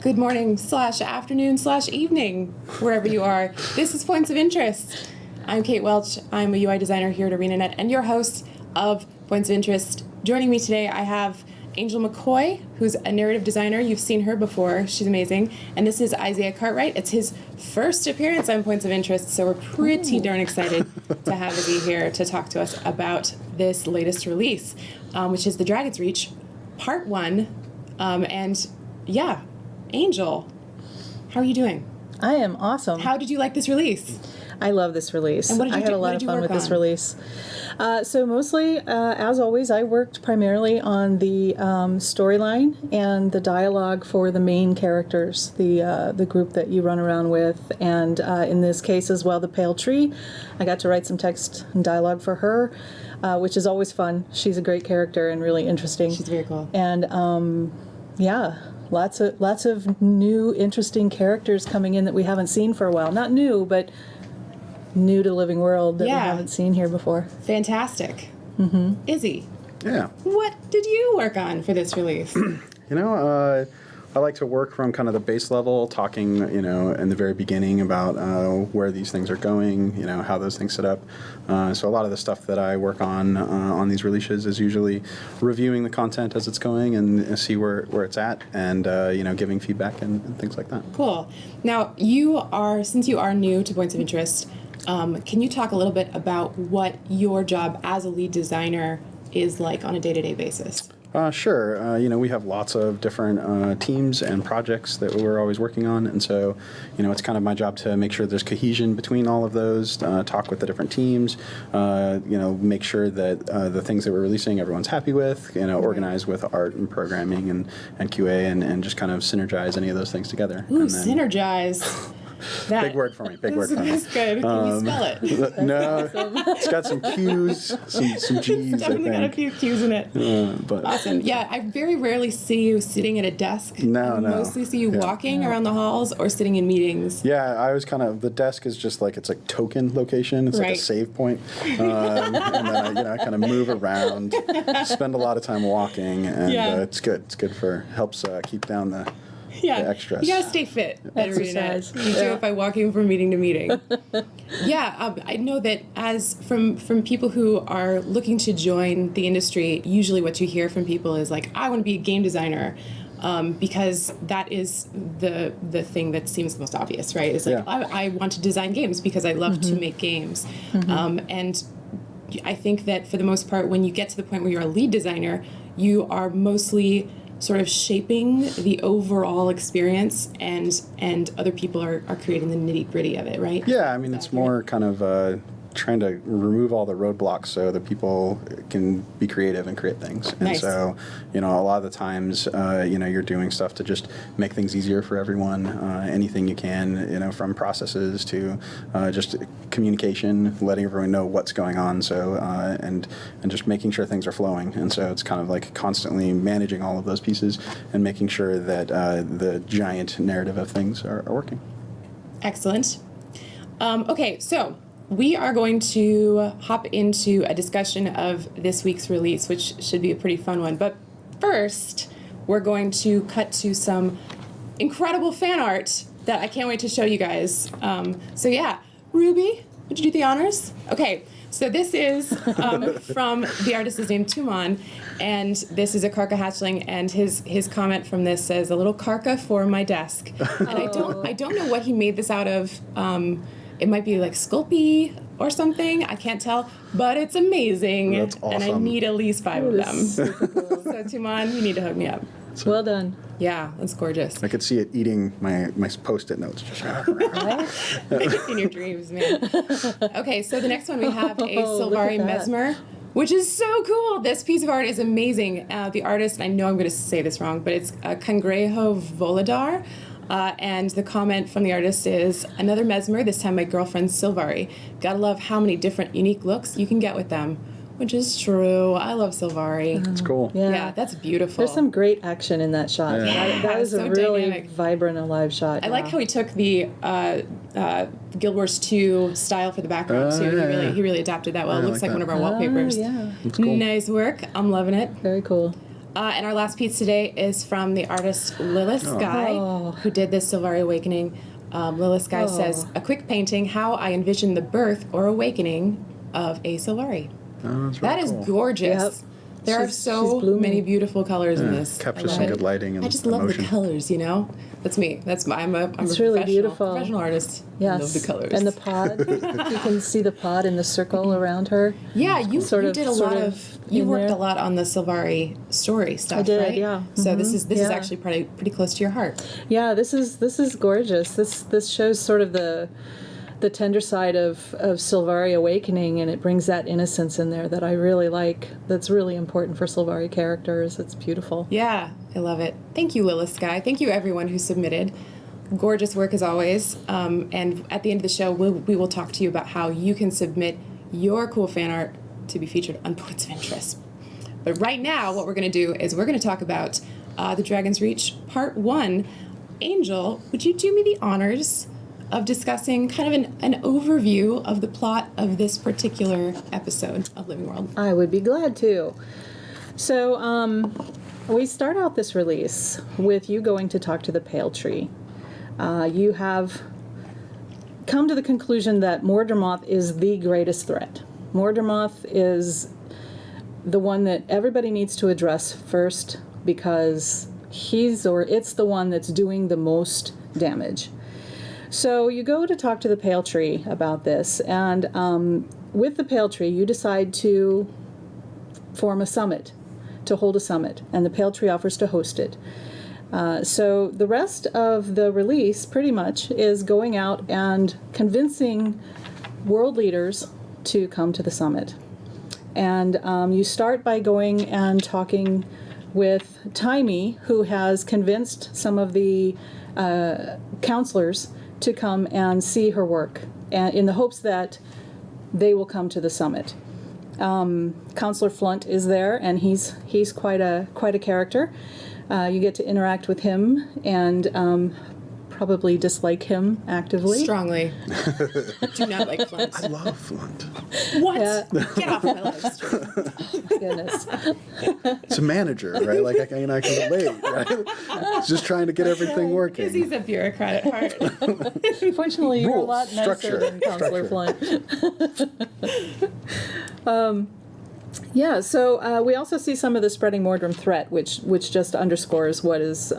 good morning / afternoon / evening, wherever you are. This is Points of Interest. I'm Kate Welch. I'm a UI designer here at ArenaNet and your host of Points of Interest. Joining me today, I have Angel McCoy, who's a narrative designer. You've seen her before. She's amazing. And this is Isaiah Cartwright. It's his first appearance on Points of Interest, so we're pretty darn excited to have Izzy here to talk to us about this latest release, which is The Dragon's Reach, Part 1. And yeah, Angel, how are you doing? I am awesome. How did you like this release? I love this release. And what did you I had do? a lot of fun with this on? release. So mostly, as always, I worked primarily on the storyline and the dialogue for the main characters, the group that you run around with, and in this case as well, the Pale Tree. I got to write some text and dialogue for her, which is always fun. She's a great character and really interesting. She's very cool. And yeah. Lots of new, interesting characters coming in that we haven't seen for a while. Not new, but new to Living World that we haven't seen here before. Fantastic. Mm-hmm. Izzy. Yeah. What did you work on for this release? I like to work from kind of the base level, talking, in the very beginning about where these things are going, how those things set up. So a lot of the stuff that I work on these releases is usually reviewing the content as it's going and see where it's at and, giving feedback and things like that. Cool. Now, since you are new to Points of Interest, can you talk a little bit about what your job as a lead designer is like on a day-to-day basis? Sure. We have lots of different teams and projects that we're always working on. And so, it's kind of my job to make sure there's cohesion between all of those, talk with the different teams, make sure that the things that we're releasing everyone's happy with, organize with art and programming and QA and just kind of synergize any of those things together. Ooh, and then, synergize. Big word for me. That's good. Can you spell it? No, it's got some Q's, some G's. It's definitely got a few Q's in it. But awesome. Yeah, I very rarely see you sitting at a desk. No. I mostly see you walking around the halls or sitting in meetings. Yeah, I was the desk is just it's like token location. It's like a save point. And then I kind of move around, spend a lot of time walking, and it's good. It's good helps keep down the extras. You gotta stay fit at Exercise. ArenaNet. You do it by walking from meeting to meeting. I know that as from people who are looking to join the industry, usually what you hear from people is like, I want to be a game designer. Because that is the thing that seems the most obvious, right? It's like, I want to design games because I love to make games. And I think that for the most part, when you get to the point where you're a lead designer, you are mostly sort of shaping the overall experience, and other people are creating the nitty-gritty of it, right? Yeah, it's more kind of trying to remove all the roadblocks so that people can be creative and create things. And so, a lot of the times, you're doing stuff to just make things easier for everyone, anything you can, from processes to just communication, letting everyone know what's going on, so and just making sure things are flowing. And so it's kind of like constantly managing all of those pieces and making sure that the giant narrative of things are working. Excellent. Okay, so we are going to hop into a discussion of this week's release, which should be a pretty fun one. But first, we're going to cut to some incredible fan art that I can't wait to show you guys. Ruby, would you do the honors? Okay, so this is from the artist is named Tuman, and this is a Karka hatchling, and his comment from this says, "A little Karka for my desk." And I don't know what he made this out of. It might be like Sculpey or something. I can't tell, but it's amazing. That's awesome. And I need at least 5 of them. Super cool. So Tuman, you need to hook me up. Well done. Yeah, that's gorgeous. I could see it eating my Post-it notes. Just In your dreams, man. Okay, so the next one we have a look Silvari at that. Mesmer, which is so cool. This piece of art is amazing. The artist, and I know I'm going to say this wrong, but it's Cangrejo Voladar. And the comment from the artist is, another Mesmer, this time my girlfriend Silvari. Gotta love how many different unique looks you can get with them. Which is true. I love Silvari. It's cool. Yeah, that's beautiful. There's some great action in that shot. Yeah. That is so a really dynamic. vibrant, alive shot. I like how he took the Guild Wars 2 style for the background too. Yeah. He really adapted that well. It looks like one of our wallpapers. Yeah. It's cool. Nice work. I'm loving it. Very cool. And our last piece today is from the artist Lilith Sky, who did this Sylvari Awakening. Lilith Sky says, a quick painting, how I envision the birth or awakening of a Sylvari. That is gorgeous. Yep. There are so many beautiful colors in this. Captures some good lighting and I just love emotion. The colors, you know? That's me. I'm a really beautiful. Professional artist. Yes. I love the colors. And the pod. You can see the pod in the circle around her. Yeah, you did a lot of you worked a lot on the Sylvari story stuff, I did, right? yeah. So this is actually pretty close to your heart. Yeah, this is gorgeous. This shows sort of the tender side of Sylvari Awakening, and it brings that innocence in there that I really like. That's really important for Sylvari characters. It's beautiful. Yeah, I love it. Thank you, Lilith Sky. Thank you, everyone who submitted. Gorgeous work as always. And at the end of the show, we will talk to you about how you can submit your cool fan art to be featured on Points of Interest. But right now, what we're going to do is we're going to talk about The Dragon's Reach Part 1. Angel, would you do me the honors of discussing kind of an overview of the plot of this particular episode of Living World? I would be glad to. So we start out this release with you going to talk to the Pale Tree. You have come to the conclusion that Mordramoth is the greatest threat. Mordramoth is the one that everybody needs to address first because it's the one that's doing the most damage. So you go to talk to the Pale Tree about this, and with the Pale Tree, you decide to form a summit, to hold a summit, and the Pale Tree offers to host it. So the rest of the release, pretty much, is going out and convincing world leaders to come to the summit. And you start by going and talking with Taimi, who has convinced some of the counselors to come and see her work, and in the hopes that they will come to the summit. Counselor Flunt is there, and he's quite a character. You get to interact with him and probably dislike him actively. Strongly. Do not like Flunt. I love Flunt. What? Get off my live stream. Oh, my goodness. It's a manager, right? Like I can relate, right? It's just trying to get everything working. Because he's a bureaucrat at heart. Fortunately, you're a lot nicer structure, than Counselor Flunt. So we also see some of the spreading Mordrim threat, which just underscores what is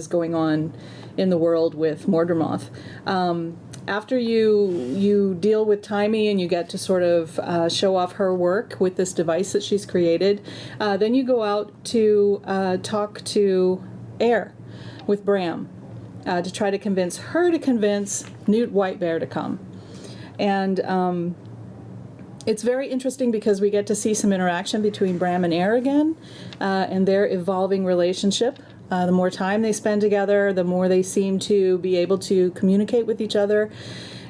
going on in the world with Mordramoth. After you deal with Taimi and you get to sort of show off her work with this device that she's created, then you go out to talk to Air with Bram to try to convince Newt Whitebear to come. And it's very interesting because we get to see some interaction between Bram and Air again, and their evolving relationship. The more time they spend together, the more they seem to be able to communicate with each other.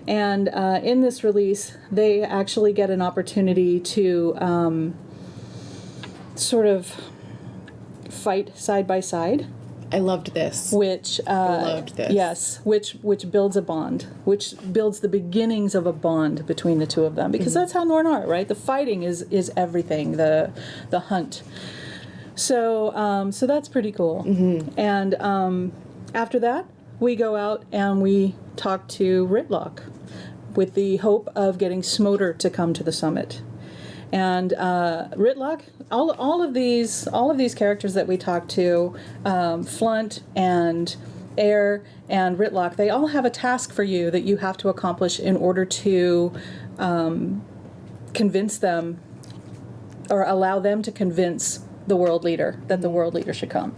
And in this release, they actually get an opportunity to sort of fight side by side. I loved this. Yes, which builds a bond, which builds the beginnings of a bond between the two of them, because that's how Norn are, right? The fighting is everything, the hunt. So that's pretty cool. And after that, we go out and we talk to Ritlock with the hope of getting Smoter to come to the summit. And Ritlock, all of these characters that we talk to, Flunt and Air and Ritlock, they all have a task for you that you have to accomplish in order to convince them, or allow them to convince the world leader that the world leader should come.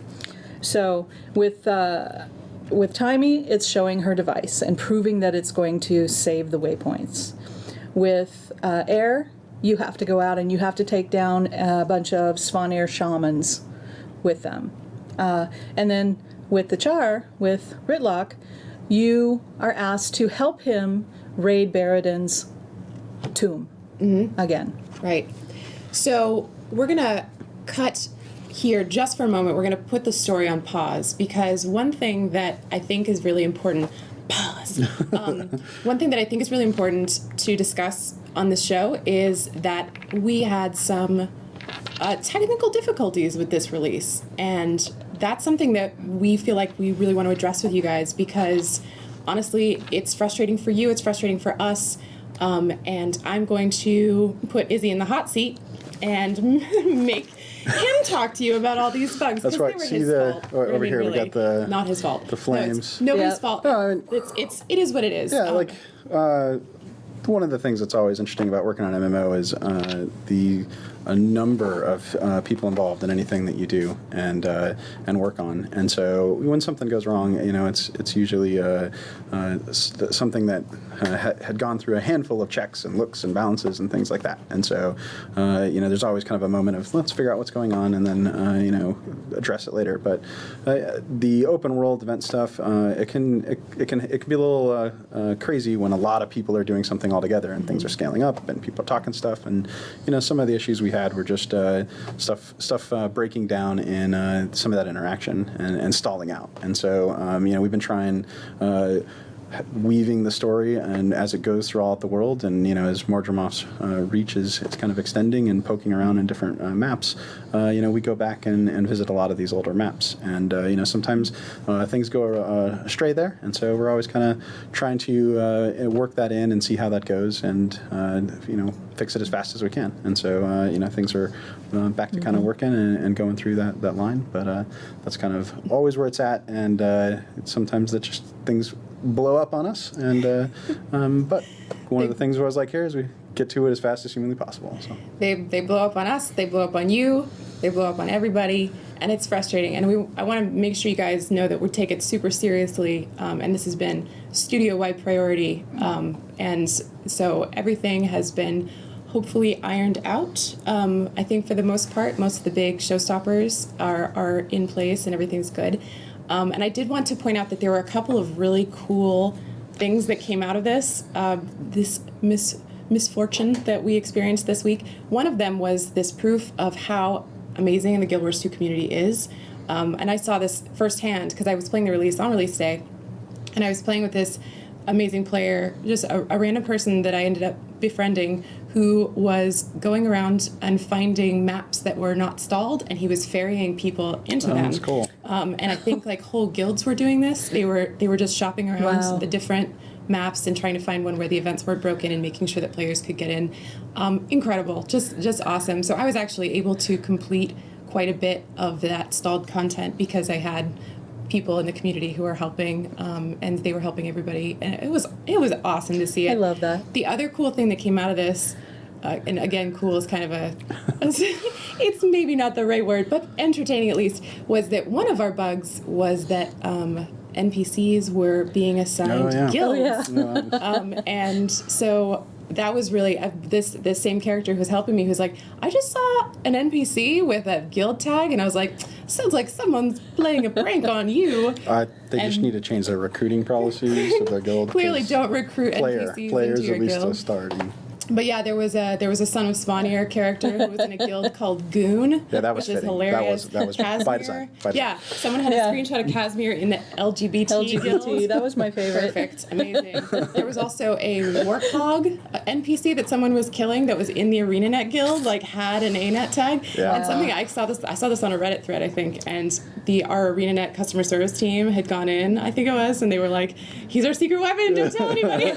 So with Taimi, it's showing her device and proving that it's going to save the waypoints. With Air, you have to go out and you have to take down a bunch of Svanir shamans with them. And then with the Char, with Ritlock, you are asked to help him raid Baradin's tomb again. Right. So we're going to cut here just for a moment. We're going to put the story on pause, because one thing that I think is really important, one thing that I think is really important to discuss on this show is that we had some technical difficulties with this release. And that's something that we feel like we really want to address with you guys, because honestly, it's frustrating for you, it's frustrating for us. And I'm going to put Izzy in the hot seat and make him talk to you about all these bugs. That's right. They were See his the fault. over here really, we got the not his fault. the flames. No, nobody's Yeah. fault. No, I mean- It is what it is. Yeah, one of the things that's always interesting about working on MMO is a number of people involved in anything that you do and work on. And so when something goes wrong, it's usually something that had gone through a handful of checks and looks and balances and things like that. And so there's always kind of a moment of let's figure out what's going on and then address it later. But the open world event stuff, it can be a little crazy when a lot of people are doing something all together and things are scaling up and people are talking stuff. And some of the issues we had were just stuff breaking down in some of that interaction and stalling out. And so we've been trying weaving the story and as it goes throughout the world, and as Mordremoth's reach is kind of extending and poking around in different maps, we go back and visit a lot of these older maps, and sometimes things go astray there, and so we're always kind of trying to work that in and see how that goes, and fix it as fast as we can. And so things are back to kind of working and going through that line, but that's kind of always where it's at, and sometimes that just things blow up on us, and but one of the things I was like here is we get to it as fast as humanly possible. So They blow up on us, they blow up on you, they blow up on everybody, and it's frustrating. And I want to make sure you guys know that we take it super seriously, and this has been studio-wide priority, and so everything has been hopefully ironed out. I think for the most part, most of the big showstoppers are in place and everything's good. And I did want to point out that there were a couple of really cool things that came out of this misfortune that we experienced this week. One of them was this proof of how amazing the Guild Wars 2 community is. And I saw this firsthand because I was playing the release on release day, and I was playing with this amazing player, just a random person that I ended up befriending, who was going around and finding maps that were not stalled, and he was ferrying people into them. That's cool. And I think like whole guilds were doing this. They were just shopping around Wow. the different maps and trying to find one where the events weren't broken and making sure that players could get in. Incredible, just awesome. So I was actually able to complete quite a bit of that stalled content because I had people in the community who were helping, and they were helping everybody, and it was awesome to see it. I love that. The other cool thing that came out of this, and again, cool is kind of it's maybe not the right word, but entertaining at least, was that one of our bugs was that NPCs were being assigned guilds. Oh, yeah. And so that was really this same character who's helping me, who's like, I just saw an NPC with a guild tag, and I was like, sounds like someone's playing a prank on you. They just need to change their recruiting policies of their guild. Clearly don't recruit NPCs players into your at least guild. to start. But yeah, there was a Son of Spawnier character who was in a guild called Goon. Yeah, that was which is fitting. hilarious. That was by Casimir. design. Yeah, someone had Yeah. a screenshot of Casimir in the LGBT guild. LGBT, that was my favorite. Perfect, amazing. There was also a Warthog NPC that someone was killing that was in the ArenaNet guild, like had an ANET tag. Yeah. And something I saw this on a Reddit thread, I think, and our ArenaNet customer service team had gone in, I think it was, and they were like, "He's our secret weapon. Don't tell anybody."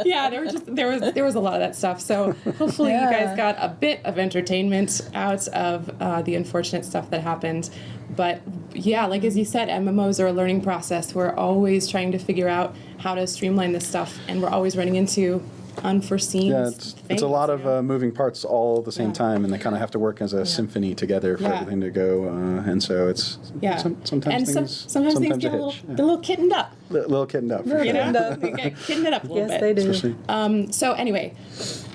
Yeah, there was a lot of that stuff. So hopefully you guys got a bit of entertainment out of the unfortunate stuff that happened. But yeah, like as you said, MMOs are a learning process. We're always trying to figure out how to streamline this stuff, and we're always running into unforeseen things. It's a lot of moving parts all at the same time, and they kind of have to work as a symphony together for everything to go. And so it's sometimes things get a little kittened up. Little kittened up. For You sure. know, they get kittened up a little Yes, bit. they do. Especially- So anyway,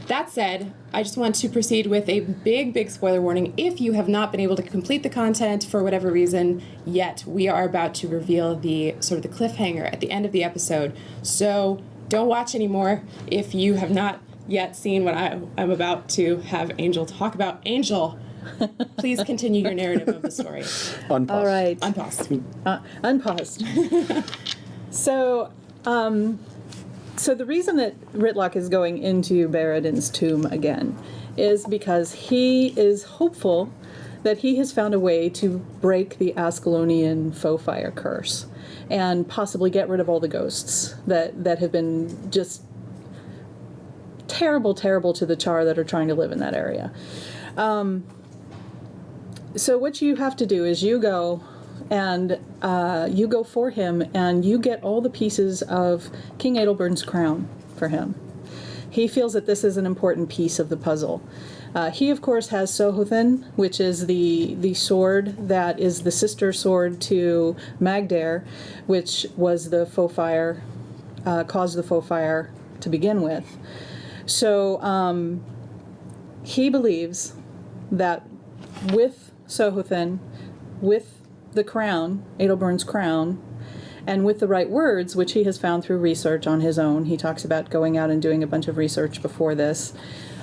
that said, I just want to proceed with a big spoiler warning. If you have not been able to complete the content for whatever reason yet, we are about to reveal the sort of the cliffhanger at the end of the episode. So don't watch anymore if you have not yet seen what I'm about to have Angel talk about. Angel, please continue your narrative of the story. Unpause. All right. Unpaused. Unpaused. So the reason that Ritlock is going into Baradin's tomb again is because he is hopeful that he has found a way to break the Ascalonian faux fire curse and possibly get rid of all the ghosts that have been just terrible to the Char that are trying to live in that area. So what you have to do is you go for him, and you get all the pieces of King Adelbern's crown for him. He feels that this is an important piece of the puzzle. He, of course, has Sohothin, which is the sword that is the sister sword to Magdair, which was the faux fire, caused the faux fire to begin with. So he believes that with Sohothin, with the crown, Adelbern's crown, and with the right words, which he has found through research on his own, he talks about going out and doing a bunch of research before this,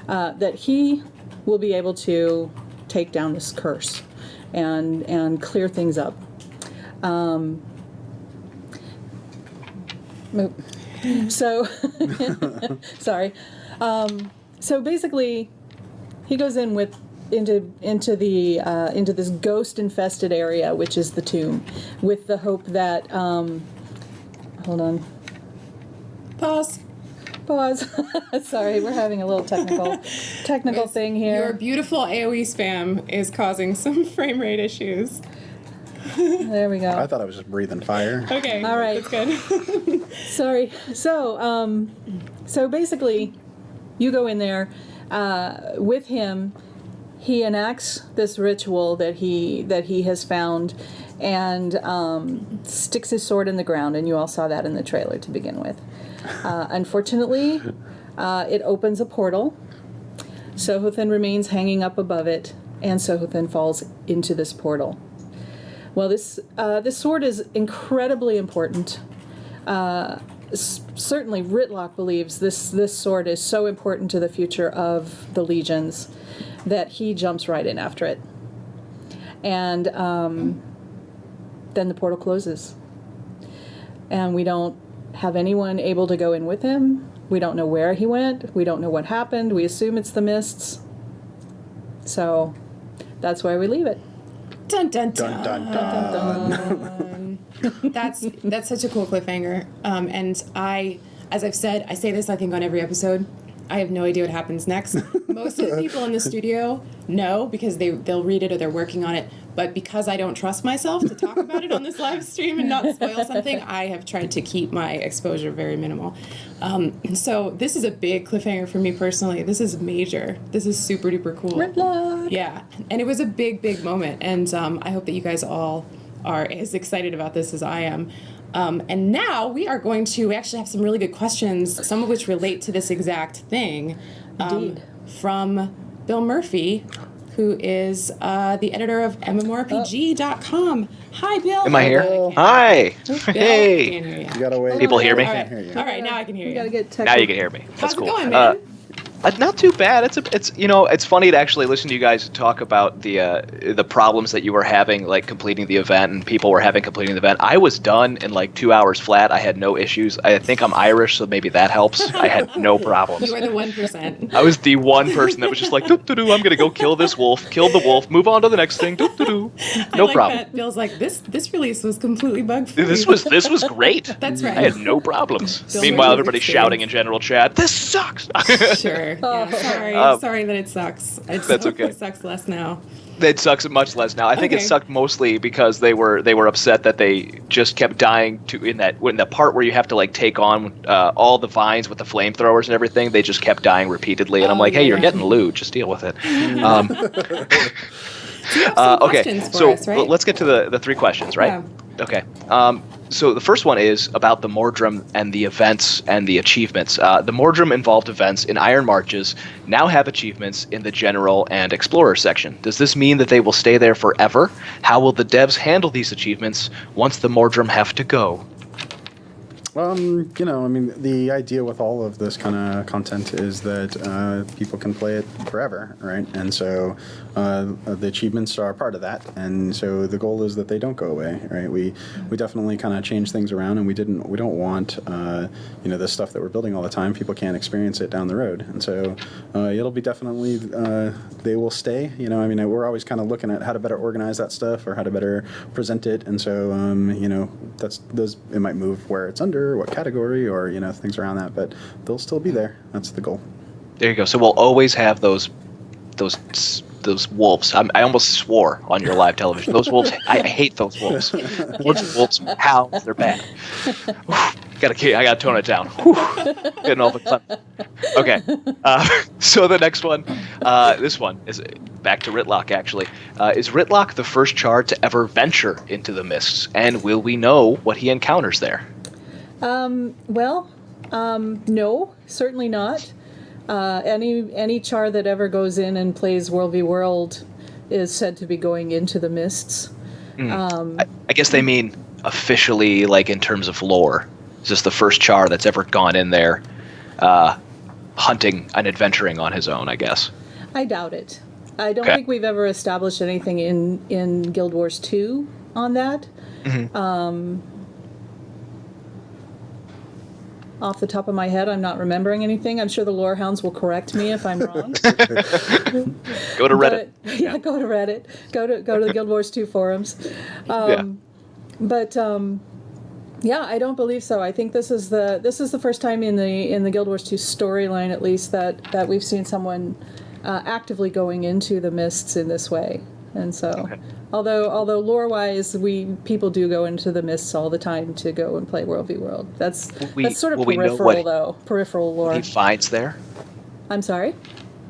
that he will be able to take down this curse and clear things up. So, sorry. So basically, he goes in into this ghost infested area, which is the tomb, with the hope that hold on. Pause. Sorry, we're having a little technical thing here. Your beautiful AOE spam is causing some frame rate issues. There we go. I thought I was just breathing fire. Okay. All right. That's good. Sorry. So basically, you go in there with him. He enacts this ritual that he has found, and sticks his sword in the ground, and you all saw that in the trailer to begin with. Unfortunately, it opens a portal. Sohothin remains hanging up above it, and Sohothin falls into this portal. Well, this sword is incredibly important. Certainly, Ritlock believes this sword is so important to the future of the legions that he jumps right in after it. And then the portal closes. And we don't have anyone able to go in with him. We don't know where he went. We don't know what happened. We assume it's the mists. So that's why we leave it. Dun dun dun. Dun, dun, dun. That's such a cool cliffhanger. And as I've said, I say this I think on every episode. I have no idea what happens next. Most of the people in the studio know because they'll read it or they're working on it. But because I don't trust myself to talk about it on this live stream and not spoil something, I have tried to keep my exposure very minimal. So this is a big cliffhanger for me personally. This is major. This is super duper cool. Ritlock. Yeah, and it was a big moment. And I hope that you guys all are as excited about this as I am. And now we actually have some really good questions, some of which relate to this exact thing. Indeed. From Bill Murphy, who is the editor of MMORPG.com. Hi, Bill. Am I here? Bill, Hi. Bill, Hey. can't hear you. You gotta wait. People hear me? All right. Hear you. All right, now I can hear You you. gotta get technical. Now you can hear me. That's How's cool. it going, man? Not too bad. It's it's funny to actually listen to you guys talk about the problems that you were having, like completing the event, and people were having completing the event. I was done in like 2 hours flat. I had no issues. I think I'm Irish, so maybe that helps. I had no problems. You are the 1%. I was the one person that was just like, doo-doo-doo, I'm gonna go kill this wolf, kill the wolf, move on to the next thing, doo-doo-doo. I No like problem. That. Bill's like, this release was completely bug-free. This was great. That's right. I had no problems. Bill Meanwhile, Murphy's everybody's experience. shouting in general chat, "This sucks." Sure. Yeah, sorry that it sucks. That's okay. It sucks less now. It sucks much less now. I think Okay. it sucked mostly because they were upset that they just kept dying in the part where you have to like take on all the vines with the flamethrowers and everything. They just kept dying repeatedly, and I'm like, hey, you're getting loot. Just deal with it. You have some Okay, questions for so us, right? let's get to the three questions, right? Yeah. Okay. So the first one is about the Mordrum and the events and the achievements. The Mordrum involved events in Iron Marches now have achievements in the General and Explorer section. Does this mean that they will stay there forever? How will the devs handle these achievements once the Mordrum have to go? I mean, the idea with all of this kind of content is that people can play it forever, right? And so the achievements are part of that, and so the goal is that they don't go away, right? We definitely kind of change things around, and we don't want the stuff that we're building all the time. People can't experience it down the road, and so it'll be definitely they will stay. I mean, we're always kind of looking at how to better organize that stuff or how to better present it, and so it might move where it's under, what category, or things around that, but they'll still be there. That's the goal. There you go. So we'll always have those wolves. I almost swore on your live television. Those wolves. I hate those wolves. Wolves howl. They're bad. I gotta tone it down. Getting all the fun. Okay. So the next one, this one is back to Ritlock. Actually, is Ritlock the first Char to ever venture into the mists, and will we know what he encounters there? No, certainly not. Any Char that ever goes in and plays World v. World is said to be going into the mists. I guess they mean officially, like in terms of lore. Is this the first Char that's ever gone in there hunting and adventuring on his own, I guess? I doubt it. I don't think we've ever established anything in Guild Wars 2 on that. Mm-hmm. Off the top of my head, I'm not remembering anything. I'm sure the lore hounds will correct me if I'm wrong. Go to Reddit. Go to Reddit. Go to the Guild Wars 2 forums. But I don't believe so. I think this is the first time in the Guild Wars 2 storyline, at least, that we've seen someone actively going into the mists in this way. And so, although lore-wise, people do go into the mists all the time to go and play World v. World. That's sort of peripheral, though. Peripheral lore. He finds there? I'm sorry?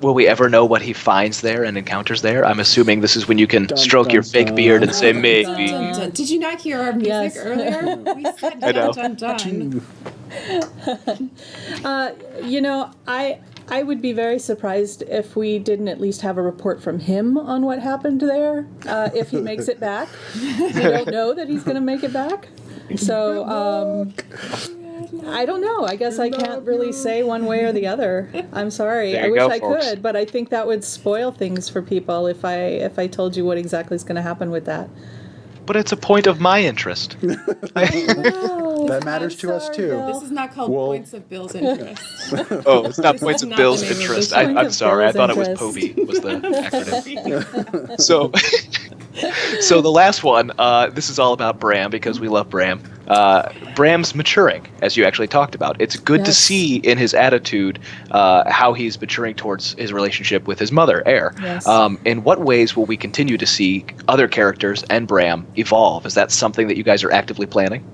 Will we ever know what he finds there and encounters there? I'm assuming this is when you can stroke your fake beard and say, maybe. Did you not hear our music earlier? We said dun, dun, dun. I would be very surprised if we didn't at least have a report from him on what happened there, if he makes it back. We don't know that he's going to make it back. So, I don't know. I guess I can't really say one way or the other. I'm sorry. I wish I could, but I think that would spoil things for people if I told you what exactly is going to happen with that. But it's a point of my interest. That matters to us, too. Bill. This is not called points of Bill's interest. Oh, it's not points of Bill's interest. I'm sorry. I thought it was POBI was the acronym. So the last one, this is all about Bram because we love Bram. Bram's maturing, as you actually talked about. It's good to see in his attitude how he's maturing towards his relationship with his mother, Air. Yes. In what ways will we continue to see other characters and Bram evolve? Is that something that you guys are actively planning?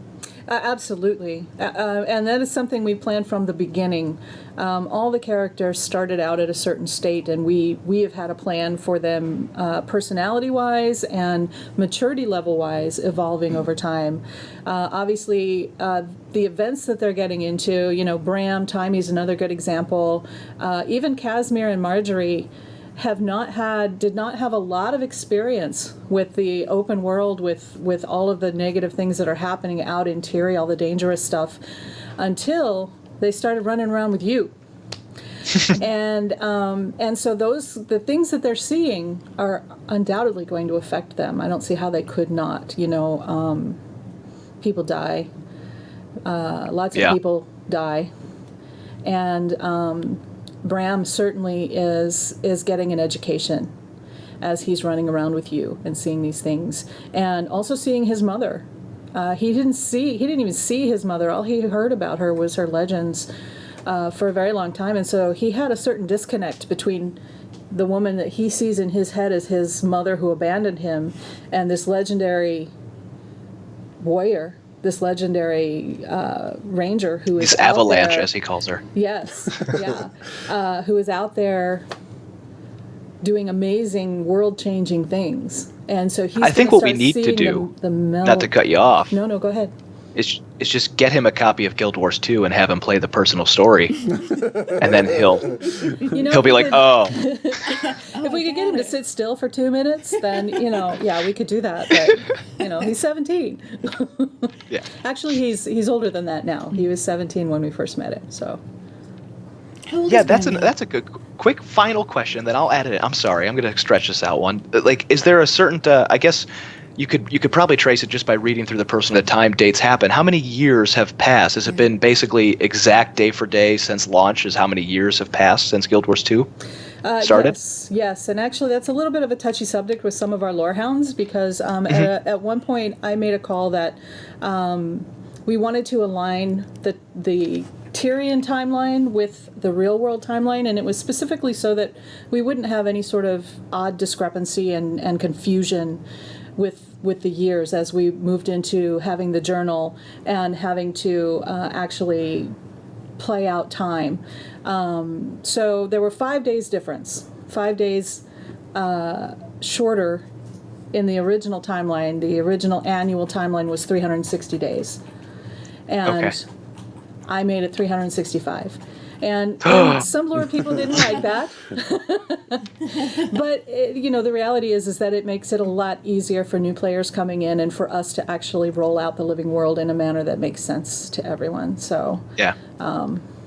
Absolutely. And that is something we planned from the beginning. All the characters started out at a certain state, and we have had a plan for them personality-wise and maturity level-wise evolving over time. Obviously, the events that they're getting into, Bram, Timey's another good example. Even Casimir and Marjorie did not have a lot of experience with the open world, with all of the negative things that are happening out in Tiri, all the dangerous stuff, until they started running around with you. and so the things that they're seeing are undoubtedly going to affect them. I don't see how they could not. People die. Lots of people die. And Bram certainly is getting an education as he's running around with you and seeing these things, and also seeing his mother. He didn't even see his mother. All he heard about her was her legends for a very long time, and so he had a certain disconnect between the woman that he sees in his head as his mother who abandoned him, and this legendary warrior, this legendary ranger who is this avalanche, as he calls her. Yes, yeah, who is out there doing amazing, world-changing things, and so he's. I think what we need to do, not to cut you off. No, go ahead. Is is just get him a copy of Guild Wars 2 and have him play the personal story, and then he'll be like, oh. If we could get him to sit still for 2 minutes, then we could do that. But he's 17. Yeah. Actually, he's older than that now. He was 17 when we first met him. So. Yeah, that's a good quick final question. Then I'll add it. I'm sorry, I'm going to stretch this out one. Like, is there a certain? I guess you could probably trace it just by reading through the person at time dates happen. How many years have passed? Has it been basically exact day for day since launch? Is how many years have passed since Guild Wars 2 started? Yes, and actually that's a little bit of a touchy subject with some of our lorehounds because at one point I made a call that we wanted to align the Tyrion timeline with the real world timeline, and it was specifically so that we wouldn't have any sort of odd discrepancy and confusion with the years as we moved into having the journal and having to actually play out time. So there were 5 days difference, 5 days shorter in the original timeline. The original annual timeline was 360 days. And I made it 365. And some lore people didn't like that. But, the reality is that it makes it a lot easier for new players coming in and for us to actually roll out the living world in a manner that makes sense to everyone. So, yeah.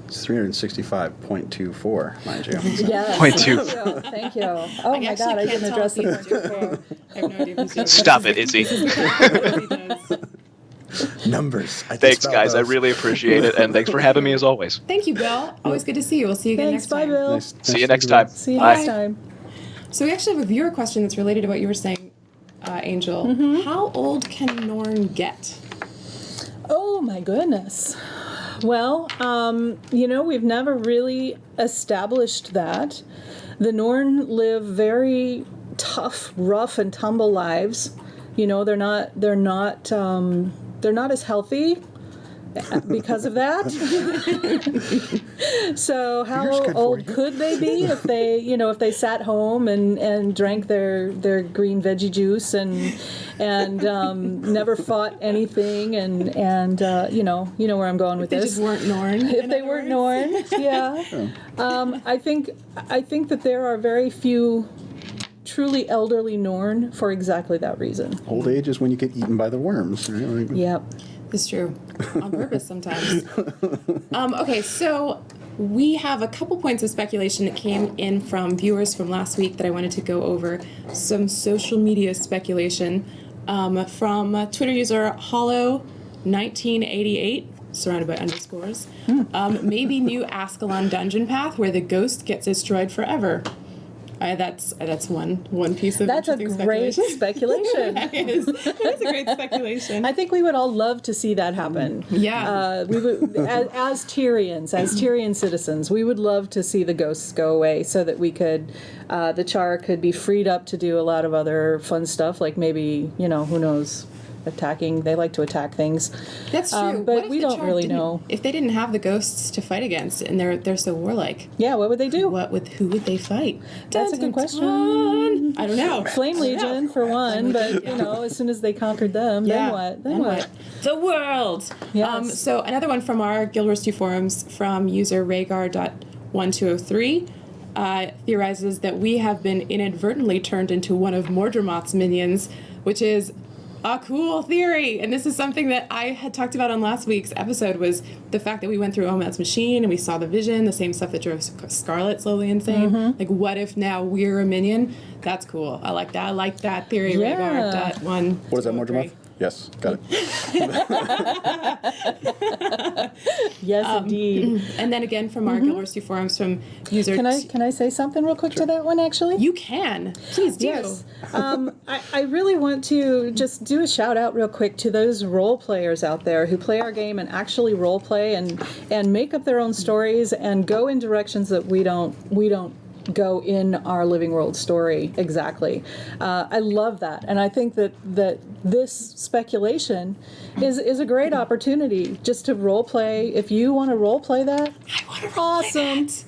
It's 365.24, mind you. Yes. 0.2. Thank you. Oh, my God, I didn't address the 0.24. I have no idea who's doing Stop it, Izzy. Numbers. Thanks, guys. I really appreciate it, and thanks for having me as always. Thank you, Bill. Always good to see you. We'll see you again Thanks, next time. bye, Bill. See you next time. See you Bye. next time. So we actually have a viewer question that's related to what you were saying, Angel. How old can Norn get? Oh, my goodness. Well, we've never really established that. The Norn live very tough, rough, and tumble lives. They're not as healthy because of that. So how old could they be if they sat home and drank their green veggie juice and never fought anything and you know where I'm going with They this. just weren't Norn. If they weren't Norn, yeah. I think that there are very few truly elderly Norn for exactly that reason. Old age is when you get eaten by the worms. Right? Like, Yep. It's true. On purpose sometimes. Okay, so we have a couple points of speculation that came in from viewers from last week that I wanted to go over. Some social media speculation from Twitter user Hollow1988, surrounded by underscores. Maybe new Ascalon dungeon path where the ghost gets destroyed forever. That's one piece of That's a great speculation. That is a great speculation. I think we would all love to see that happen. Yeah. We would, as Tyrians, as Tyrian citizens, we would love to see the ghosts go away so that we could, the Char could be freed up to do a lot of other fun stuff, like maybe, who knows, attacking. They like to attack things. That's true. But we don't really know. If they didn't have the ghosts to fight against, and they're so warlike. Yeah, what would they do? Who would they fight? That's a good question. I don't know. Flame Legion for one, but as soon as they conquered them, then what? Then what? The world. Yes. So another one from our Guild Wars 2 forums from user Rhaegar.1203 theorizes that we have been inadvertently turned into one of Mordremoth's minions, which is a cool theory. And this is something that I had talked about on last week's episode, was the fact that we went through Omad's machine and we saw the vision, the same stuff that drove Scarlet slowly insane. Like, what if now we're a minion? That's cool. I like that. I like that theory. Yeah. Rhaegar.1. What is that, Mordremoth? Yes, got it. Yes, indeed. And then again from our Guild Wars 2 forums from user... Can I say something real quick to that one, actually? You can. Please do. Yes. I really want to just do a shout out real quick to those role players out there who play our game and actually role play and make up their own stories and go in directions that we don't go in our living world story exactly. I love that, and I think that this speculation is a great opportunity just to role play. If you want to role play that, I want to role play that.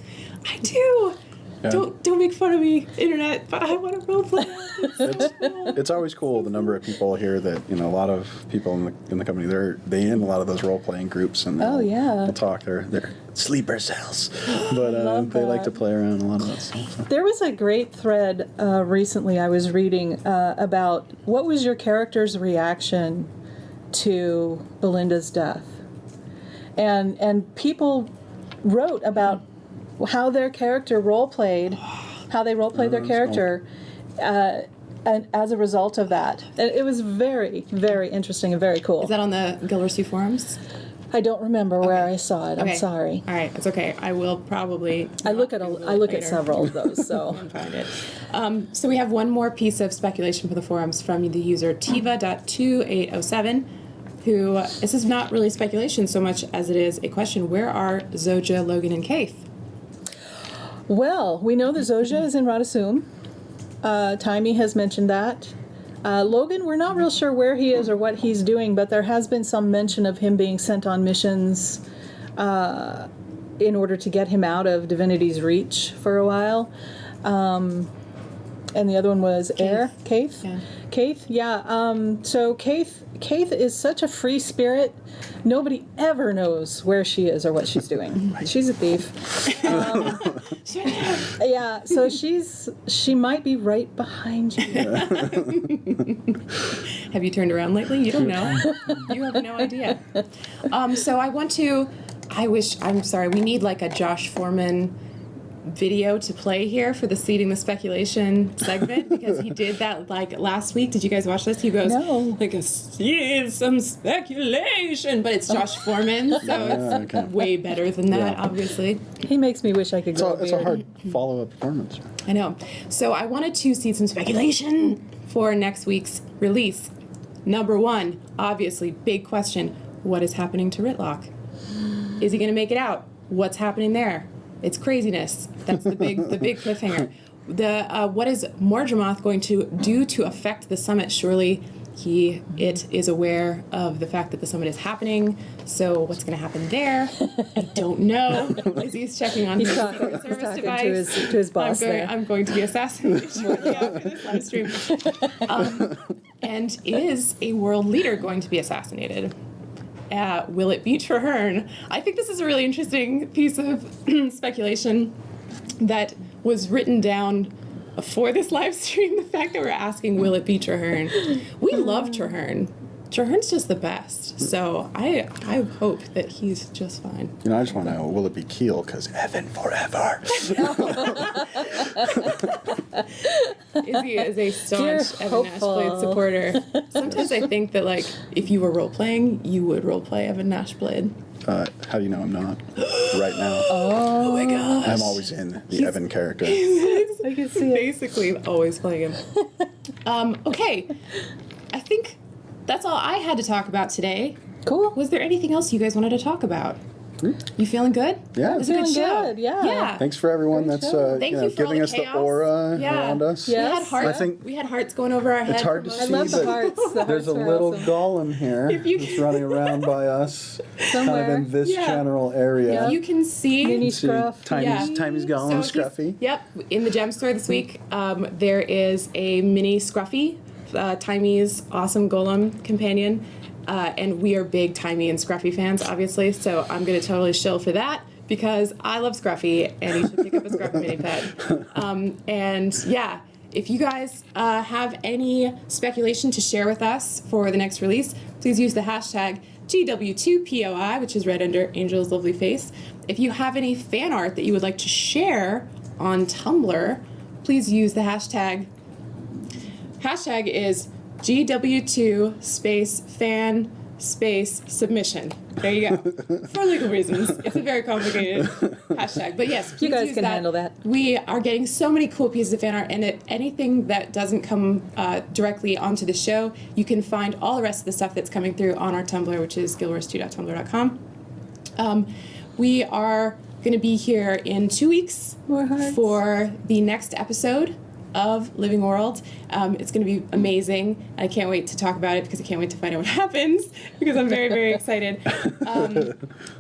I do. Don't make fun of me, internet. But I want to roleplay. It's always cool the number of people here that a lot of people in the company they in a lot of those role playing groups and they'll talk. They're sleeper cells, but they like to play around a lot of that stuff. So. There was a great thread recently I was reading about what was your character's reaction to Belinda's death, and people wrote about how their character role-played, their character, and as a result of that. And it was very, very interesting and very cool. Is that on the Gildersleeve forums? I don't remember where I saw it. I'm sorry. All right, it's okay. I will probably. I look at several of those, so and find it. So we have one more piece of speculation for the forums from the user Tiva.2807, who this is not really speculation so much as it is a question: where are Zoja, Logan, and Kaith? Well, we know that Zoja is in Radasum. Taimi has mentioned that. Logan, we're not real sure where he is or what he's doing, but there has been some mention of him being sent on missions in order to get him out of Divinity's reach for a while. And the other one was Kaith. Yeah. Kaith, yeah. So Kaith is such a free spirit. Nobody ever knows where she is or what she's doing. She's a thief. Yeah, so she might be right behind you. Have you turned around lately? You don't know. You have no idea. So I'm sorry, we need like a Josh Foreman video to play here for the Seeding the Speculation segment, because he did that like last week. Did you guys watch this? He goes, like, seed some speculation, but it's Josh Foreman, so it's way better than that, obviously. He makes me wish I could go. It's a hard follow-up performance. I know. So I wanted to seed some speculation for next week's release. Number one, obviously, big question: what is happening to Ritlock? Is he going to make it out? What's happening there? It's craziness. That's the big cliffhanger. What is Mordramoth going to do to affect the summit? Surely it is aware of the fact that the summit is happening. So what's going to happen there? I don't know. As he's checking on his service device to his boss. I'm going to be assassinated shortly after this live stream. And is a world leader going to be assassinated? Will it be Traherne? I think this is a really interesting piece of speculation that was written down for this live stream. The fact that we're asking, will it be Traherne? We love Traherne. Traherne's just the best. So I hope that he's just fine. I just want to know, will it be Keel? Because Evan forever. Izzy is a staunch Evan Nashblade supporter. Sometimes I think that, like, if you were role-playing, you would role-play Evan Nashblade. How do you know I'm not? Right now. Oh my gosh. I'm always in the Evan character. I can see it. Basically, always playing him. Okay. I think that's all I had to talk about today. Cool. Was there anything else you guys wanted to talk about? You feeling good? Yeah. It was a good show. Good, yeah. Thanks for everyone Great that's show. Thank you for giving all us the the chaos. aura around us. Yes. We had hearts going over our heads. It's hard to I see, love the but hearts. The there's a hearts are little awesome. golem here that's running around by us, kind of in this general area. If you can see, Mini See scruff. Tiny's golem, So Scruffy. Yep, in the gem store this week, there is a mini Scruffy, Tiny's awesome golem companion, and we are big Tiny and Scruffy fans, obviously. So I'm gonna totally shill for that because I love Scruffy, and you should pick up a Scruffy mini pet. And yeah, if you guys have any speculation to share with us for the next release, please use the hashtag GW2POI, which is read under Angel's lovely face. If you have any fan art that you would like to share on Tumblr, please use the hashtag. Hashtag is GW2 space fan space submission. There you go. For legal reasons. It's a very complicated hashtag. But yes, please You guys use can handle that. We are getting so many cool pieces of fan art, and anything that doesn't come directly onto the show, you can find all the rest of the stuff that's coming through on our Tumblr, which is gilroyce2.tumblr.com. We are going to be here in 2 weeks More hearts. for the next episode of Living World. It's going to be amazing. I can't wait to talk about it because I can't wait to find out what happens because I'm very, very excited.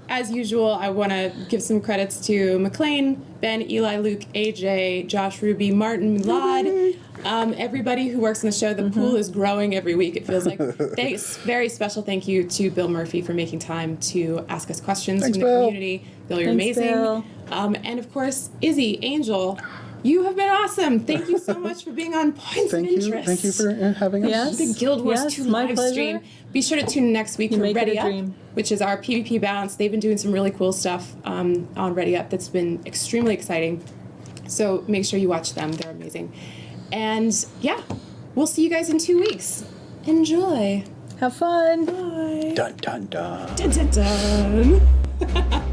As usual, I want to give some credits to McLean, Ben, Eli, Luke, AJ, Josh, Ruby, Martin, Milad, everybody who works on the show. The pool is growing every week, it feels like. Thanks. Very special thank you to Bill Murphy for making time to ask us questions from the community. Bill, you're amazing. Bill. And of course, Izzy, Angel, you have been awesome. Thank you so much for being on Points of Interest. Thank you for having us. Yes. The Guild Wars 2 my live stream. pleasure. Be sure to tune in next week for make it Ready a Up, dream. which is our PvP balance. They've been doing some really cool stuff on Ready Up that's been extremely exciting. So make sure you watch them. They're amazing. And yeah, we'll see you guys in 2 weeks. Enjoy. Have fun. Bye. Dun dun dun. Dun dun dun.